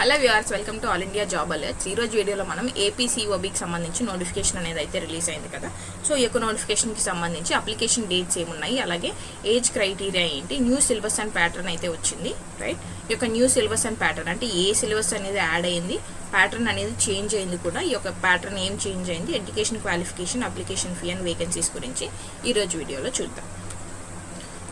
Hello viewers, welcome to all India job alerts. ఈ రోజు వీడియోలో మనం ఏపీసీఓబీకి సంబంధించి నోటిఫికేషన్ అనేది అయితే రిలీజ్ అయింది కదా. సో ఈ యొక్క నోటిఫికేషన్కి సంబంధించి అప్లికేషన్ డేట్స్ ఏమున్నాయి, అలాగే ఏజ్ క్రైటీరియా ఏంటి, న్యూ సిలబస్ అండ్ ప్యాటర్న్ అయితే వచ్చింది. రైట్, ఈ యొక్క న్యూ సిలబస్ అండ్ ప్యాటర్న్ అంటే ఏ సిలబస్ అనేది యాడ్ అయింది, ప్యాటర్న్ అనేది చేంజ్ అయింది కూడా. ఈ యొక్క ప్యాటర్న్ ఏం చేంజ్ అయింది, education qualification, application fee and vacancies గురించి ఈరోజు వీడియోలో చూద్దాం.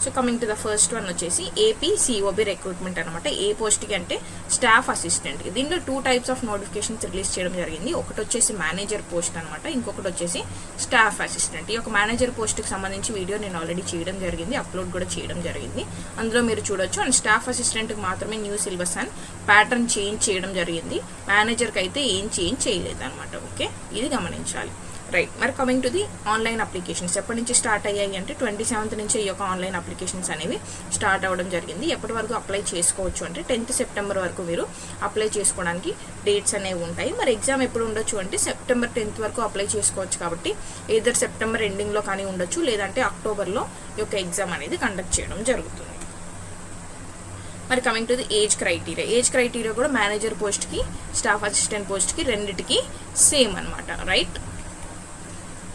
So coming to the first one వచ్చేసి ఏపీసీఓబీ రిక్రూట్మెంట్ అనమాట. ఏ పోస్ట్కి అంటే స్టాఫ్ అసిస్టెంట్కి. దీంట్లో 2 టైప్స్ ఆఫ్ నోటిఫికేషన్స్ రిలీజ్ చేయడం జరిగింది. ఒకటి వచ్చేసి మేనేజర్ పోస్ట్ అనమాట, ఇంకొకటి వచ్చేసి స్టాఫ్ అసిస్టెంట్. ఈ యొక్క మేనేజర్ పోస్ట్కి సంబంధించి వీడియో నేను ఆల్రెడీ చేయడం జరిగింది, అప్లోడ్ కూడా చేయడం జరిగింది. అందులో మీరు చూడొచ్చు. అండ్ స్టాఫ్ అసిస్టెంట్కి మాత్రమే new syllabus and pattern change చేయడం జరిగింది. మేనేజర్కి అయితే ఏం చేంజ్ చేయలేదు అనమాట. ఓకే, ఇది గమనించాలి. రైట్, మరి coming to the online applications ఎప్పటి నుంచి స్టార్ట్ అయ్యాయి అంటే 27th నుంచి ఈ యొక్క ఆన్లైన్ అప్లికేషన్స్ అనేవి స్టార్ట్ అవ్వడం జరిగింది. ఎప్పటి వరకు అప్లై చేసుకోవచ్చు అంటే 10th సెప్టెంబర్ వరకు మీరు అప్లై చేసుకోవడానికి డేట్స్ అనేవి ఉంటాయి. మరి ఎగ్జామ్ ఎప్పుడు ఉండొచ్చు అంటే సెప్టెంబర్ 10th వరకు అప్లై చేసుకోవచ్చు. కాబట్టి ఏదర్ సెప్టెంబర్ ఎండింగ్లో కానీ ఉండొచ్చు, లేదంటే అక్టోబర్లో ఈ యొక్క ఎగ్జామ్ అనేది కండక్ట్ చేయడం జరుగుతుంది. మరి coming to the age criteria కూడా మేనేజర్ పోస్ట్కి, స్టాఫ్ అసిస్టెంట్ పోస్ట్కి రెండింటికి సేమ్ అనమాట. రైట్,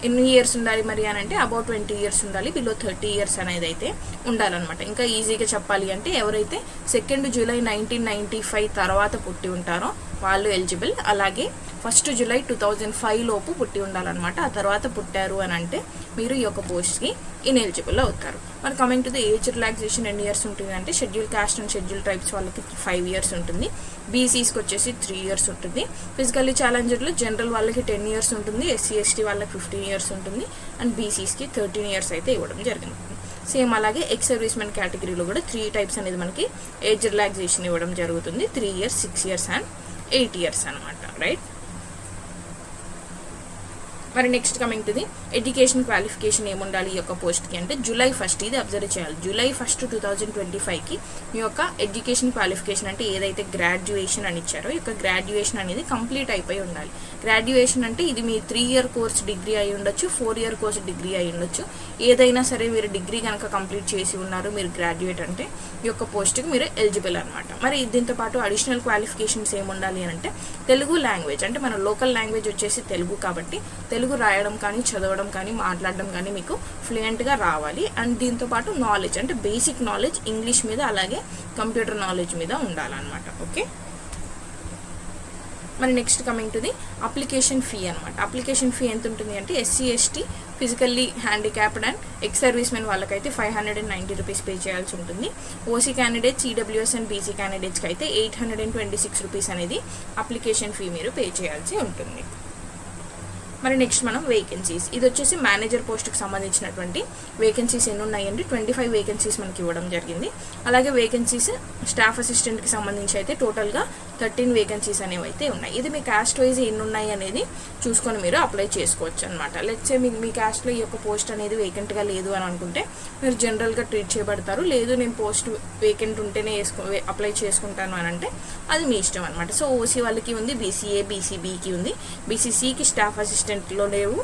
ఎన్ని ఇయర్స్ ఉండాలి మరి అని అంటే అబౌట్ 20 years ఉండాలి, బిలో 30 years అనేది అయితే ఉండాలన్నమాట. ఇంకా ఈజీగా చెప్పాలి అంటే ఎవరైతే 2 July 1995 తర్వాత పుట్టి ఉంటారో వాళ్ళు ఎలిజిబుల్. అలాగే 1 July 2005 లోపు పుట్టి ఉండాలన్నమాట. ఆ తర్వాత పుట్టారు అని అంటే మీరు ఈ యొక్క పోస్ట్కి ఇన్ఎలిజిబుల్ అవుతారు. మరి coming to the age relaxation ఎన్ని ఇయర్స్ ఉంటుంది అంటే schedule caste and schedule tribes వాళ్ళకి 5 years ఉంటుంది, బీసీస్కి వచ్చేసి 3 years ఉంటుంది, ఫిజికల్లీ ఛాలెంజర్లు జనరల్ వాళ్ళకి 10 years ఉంటుంది, ఎస్సీ ఎస్టీ వాళ్ళకి 15 years ఉంటుంది, అండ్ బీసీస్కి 13 years అయితే ఇవ్వడం జరిగింది. సేమ్ అలాగే ఎక్స్ సర్వీస్ మెన్ కేటగిరీలో కూడా 3 types అనేది మనకి ఏజ్ రిలాక్సేషన్ ఇవ్వడం జరుగుతుంది. 3 years, 6 years అండ్ 8 years అనమాట. రైట్, మరి next coming to the education qualification ఏముండాలి ఈ యొక్క పోస్ట్కి అంటే July 1st, ఇది అబ్జర్వ్ చేయాలి. July 1st, 2025కి మీ యొక్క ఎడ్యుకేషన్ క్వాలిఫికేషన్ అంటే ఏదైతే గ్రాడ్యుయేషన్ అని ఇచ్చారో ఈ యొక్క గ్రాడ్యుయేషన్ అనేది కంప్లీట్ అయిపోయి ఉండాలి. గ్రాడ్యుయేషన్ అంటే ఇది మీ 3 year కోర్స్ డిగ్రీ అయి ఉండొచ్చు, 4 year కోర్స్ డిగ్రీ అయి ఉండొచ్చు. ఏదైనా సరే మీరు డిగ్రీ కనుక కంప్లీట్ చేసి ఉన్నారు, మీరు గ్రాడ్యుయేట్ అంటే ఈ యొక్క పోస్ట్కి మీరు ఎలిజిబుల్ అనమాట. మరి దీంతో పాటు అడిషనల్ క్వాలిఫికేషన్స్ ఏముండాలి అని అంటే తెలుగు లాంగ్వేజ్, అంటే మన లోకల్ లాంగ్వేజ్ వచ్చేసి తెలుగు కాబట్టి తెలుగు రాయడం కానీ, చదవడం కానీ, మాట్లాడడం కానీ మీకు ఫ్లూయెంట్గా రావాలి. అండ్ దీంతోపాటు నాలెడ్జ్ అంటే బేసిక్ నాలెడ్జ్ ఇంగ్లీష్ మీద అలాగే కంప్యూటర్ నాలెడ్జ్ మీద ఉండాలన్నమాట. ఓకే, మరి next coming to the application fee అనమాట. అప్లికేషన్ ఫీ ఎంత ఉంటుంది అంటే SC ST, physically handicapped and ex service men వాళ్ళకైతే 590 rupees పే చేయాల్సి ఉంటుంది. OC candidates, EWS and BC క్యాండిడేట్స్కి అయితే 826 rupees అనేది అప్లికేషన్ ఫీ మీరు పే చేయాల్సి ఉంటుంది. మరి నెక్స్ట్ మనం వేకెన్సీస్, ఇది వచ్చేసి మేనేజర్ పోస్ట్కి సంబంధించినటువంటి వేకెన్సీస్ ఎన్ని ఉన్నాయండి 25 వేకెన్సీస్ మనకి ఇవ్వడం జరిగింది. అలాగే వేకెన్సీస్ స్టాఫ్ అసిస్టెంట్కి సంబంధించి అయితే టోటల్గా 13 వేకెన్సీస్ అనేవి అయితే ఉన్నాయి. ఇది మీ క్యాస్ట్ వైజ్ ఎన్ని ఉన్నాయి అనేది చూసుకొని మీరు అప్లై చేసుకోవచ్చు అనమాట. లెట్సే మీ క్యాస్ట్లో ఈ యొక్క పోస్ట్ అనేది వేకెంట్గా లేదు అని అనుకుంటే మీరు జనరల్గా ట్రీట్ చేయబడతారు. లేదు నేను పోస్ట్ వేకెంట్ ఉంటేనే అప్లై చేసుకుంటాను అని అంటే అది మీ ఇష్టం అనమాట. సో ఓసీ వాళ్ళకి ఉంది, బీసీఏ బీసీబీకి ఉంది, బీసీసీకి స్టాఫ్ అసిస్టెంట్లో లేవు,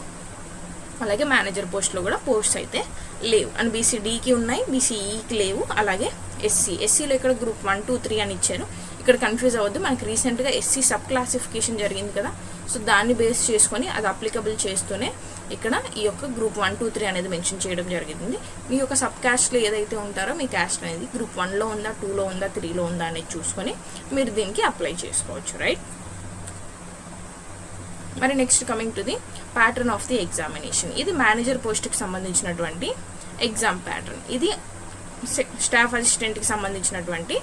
అలాగే మేనేజర్ పోస్ట్లో కూడా పోస్ట్స్ అయితే లేవు. అండ్ బీసీడీకి ఉన్నాయి, బీసీఈకి లేవు. అలాగే ఎస్సీలో ఇక్కడ గ్రూప్ 1, 2, 3 అని ఇచ్చారు. ఇక్కడ కన్ఫ్యూజ్ అవ్వద్దు, మనకి రీసెంట్గా ఎస్సీ సబ్ క్లాసిఫికేషన్ జరిగింది కదా. సో దాన్ని బేస్ చేసుకొని అది అప్లికబుల్ చేస్తూనే ఇక్కడ ఈ యొక్క గ్రూప్ 1, 2, 3 అనేది మెన్షన్ చేయడం జరిగింది. మీ యొక్క సబ్ క్యాస్ట్లో ఏదైతే ఉంటారో మీ క్యాస్ట్ అనేది గ్రూప్ 1లో ఉందా, 2లో ఉందా, 3లో ఉందా అనేది చూసుకొని మీరు దీనికి అప్లై చేసుకోవచ్చు. రైట్, మరి next coming to the pattern of the examination, ఇది మేనేజర్ పోస్ట్కి సంబంధించినటువంటి ఎగ్జామ్ ప్యాటర్న్, ఇది స్టాఫ్ అసిస్టెంట్కి సంబంధించినటువంటి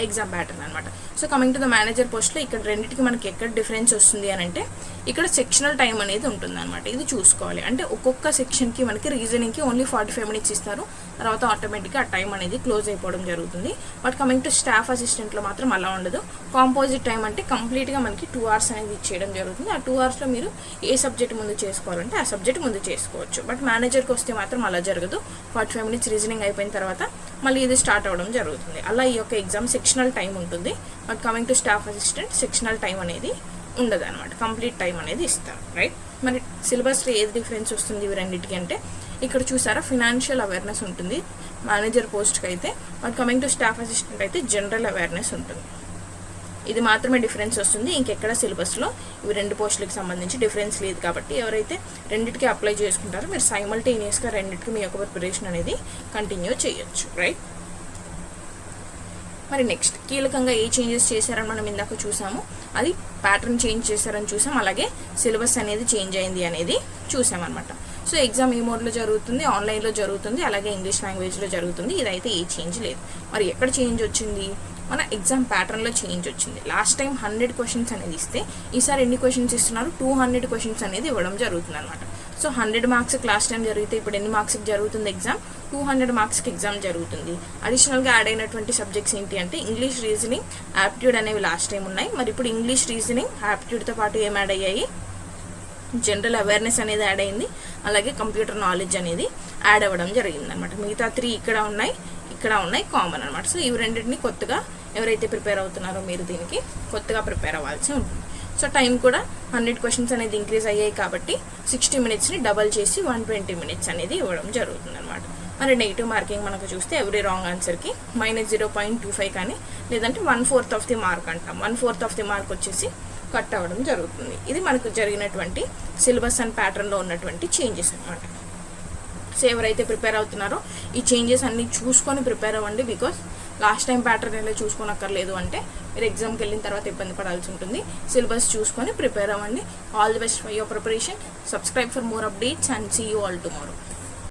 ఎగ్జామ్ ప్యాటర్న్ అనమాట. So coming to the manager పోస్ట్లో ఇక్కడ రెండింటికి మనకి ఎక్కడ డిఫరెన్స్ వస్తుంది అని అంటే ఇక్కడ సెక్షనల్ టైం అనేది ఉంటుంది అనమాట. ఇది చూసుకోవాలి. అంటే ఒక్కొక్క సెక్షన్కి మనకి రీజనింగ్కి ఓన్లీ 45 minutes ఇస్తారు, తర్వాత ఆటోమేటిక్గా ఆ టైం అనేది క్లోజ్ అయిపోవడం జరుగుతుంది. బట్ కమింగ్ టు స్టాఫ్ అసిస్టెంట్లో మాత్రం అలా ఉండదు. కాంపోజిట్ టైం అంటే కంప్లీట్గా మనకి 2 hours అనేది ఇచ్చేయడం జరుగుతుంది. ఆ 2 hoursలో మీరు ఏ సబ్జెక్ట్ ముందు చేసుకోవాలంటే ఆ సబ్జెక్ట్ ముందు చేసుకోవచ్చు. బట్ మేనేజర్కి వస్తే మాత్రం అలా జరగదు. 45 minutes రీజనింగ్ అయిపోయిన తర్వాత మళ్ళీ ఇది స్టార్ట్ అవ్వడం జరుగుతుంది. అలా ఈ యొక్క ఎగ్జామ్ సెక్షనల్ టైం ఉంటుంది. But coming to staff assistant sectional time అనేది ఉండదు అనమాట, కంప్లీట్ టైం అనేది ఇస్తారు. రైట్, మరి సిలబస్లో ఏది డిఫరెన్స్ వస్తుంది ఇవి రెండింటికి అంటే ఇక్కడ చూసారా ఫినాన్షియల్ అవేర్నెస్ ఉంటుంది మేనేజర్ పోస్ట్కి అయితే. But coming to staff assistant అయితే జనరల్ అవేర్నెస్ ఉంటుంది. ఇది మాత్రమే డిఫరెన్స్ వస్తుంది. ఇంకెక్కడ సిలబస్లో ఇవి 2 పోస్టులకు సంబంధించి డిఫరెన్స్ లేదు. కాబట్టి ఎవరైతే రెండింటికి అప్లై చేసుకుంటారో మీరు సైమల్టేనియస్గా రెండింటికి మీ యొక్క ప్రిపరేషన్ అనేది కంటిన్యూ చేయొచ్చు, రైట్. మరి నెక్స్ట్ కీలకంగా ఏ చేంజెస్ చేశారని మనం ఇందాక చూసాము. అది ప్యాటర్న్ చేంజ్ చేశారని చూసాం, అలాగే సిలబస్ అనేది చేంజ్ అయింది అనేది చూసామన్నమాట. సో ఎగ్జామ్ ఏ మోడ్లో జరుగుతుంది, ఆన్లైన్లో జరుగుతుంది, అలాగే ఇంగ్లీష్ లాంగ్వేజ్లో జరుగుతుంది. ఇదైతే ఏ చేంజ్ లేదు. మరి ఎక్కడ చేంజ్ వచ్చింది? మన ఎగ్జామ్ ప్యాటర్న్లో చేంజ్ వచ్చింది. లాస్ట్ టైం 100 క్వశ్చన్స్ అనేది ఇస్తే ఈసారి ఎన్ని క్వశ్చన్స్ ఇస్తున్నారు? 200 క్వశ్చన్స్ అనేది ఇవ్వడం జరుగుతుంది అనమాట. సో 100 మార్క్స్కి లాస్ట్ టైం జరిగితే ఇప్పుడు ఎన్ని మార్క్స్కి జరుగుతుంది ఎగ్జామ్? 200 మార్క్స్కి ఎగ్జామ్ జరుగుతుంది. అడిషనల్గా యాడ్ అయినటువంటి సబ్జెక్ట్స్ ఏంటి అంటే ఇంగ్లీష్, రీజనింగ్, యాప్టిట్యూడ్ అనేవి లాస్ట్ టైం ఉన్నాయి. మరి ఇప్పుడు ఇంగ్లీష్, రీజనింగ్, యాప్టిట్యూడ్తో పాటు ఏం యాడ్ అయ్యాయి? జనరల్ అవేర్నెస్ అనేది యాడ్ అయింది, అలాగే కంప్యూటర్ నాలెడ్జ్ అనేది యాడ్ అవ్వడం జరిగింది అనమాట. మిగతా 3 ఇక్కడ ఉన్నాయి కామన్ అనమాట. సో ఇవి రెండింటిని కొత్తగా ఎవరైతే ప్రిపేర్ అవుతున్నారో మీరు దీనికి కొత్తగా ప్రిపేర్ అవ్వాల్సి ఉంటుంది. సో టైం కూడా 100 క్వశ్చన్స్ అనేది ఇంక్రీజ్ అయ్యాయి కాబట్టి 60 మినిట్స్ని డబల్ చేసి 120 మినిట్స్ అనేది ఇవ్వడం జరుగుతుంది అనమాట. మరి నెగిటివ్ మార్కింగ్ మనకు చూస్తే ఎవ్రీ రాంగ్ ఆన్సర్కి -0.25 కానీ లేదంటే 1/4 ఆఫ్ ది మార్క్ అంటాం. 1/4 ఆఫ్ ది మార్క్ వచ్చేసి కట్ అవ్వడం జరుగుతుంది. ఇది మనకు జరిగినటువంటి సిలబస్ అండ్ ప్యాటర్న్లో ఉన్నటువంటి చేంజెస్ అనమాట. సో ఎవరైతే ప్రిపేర్ అవుతున్నారో ఈ చేంజెస్ అన్నీ చూసుకొని ప్రిపేర్ అవ్వండి. బికాస్ లాస్ట్ టైం ప్యాటర్న్ ఎలా చూసుకోనక్కర్లేదు అంటే మీరు ఎగ్జామ్కి వెళ్ళిన తర్వాత ఇబ్బంది పడాల్సి ఉంటుంది. సిలబస్ చూసుకొని ప్రిపేర్ అవ్వండి. All the best for your preparation. Subscribe for more updates and see you all tomorrow.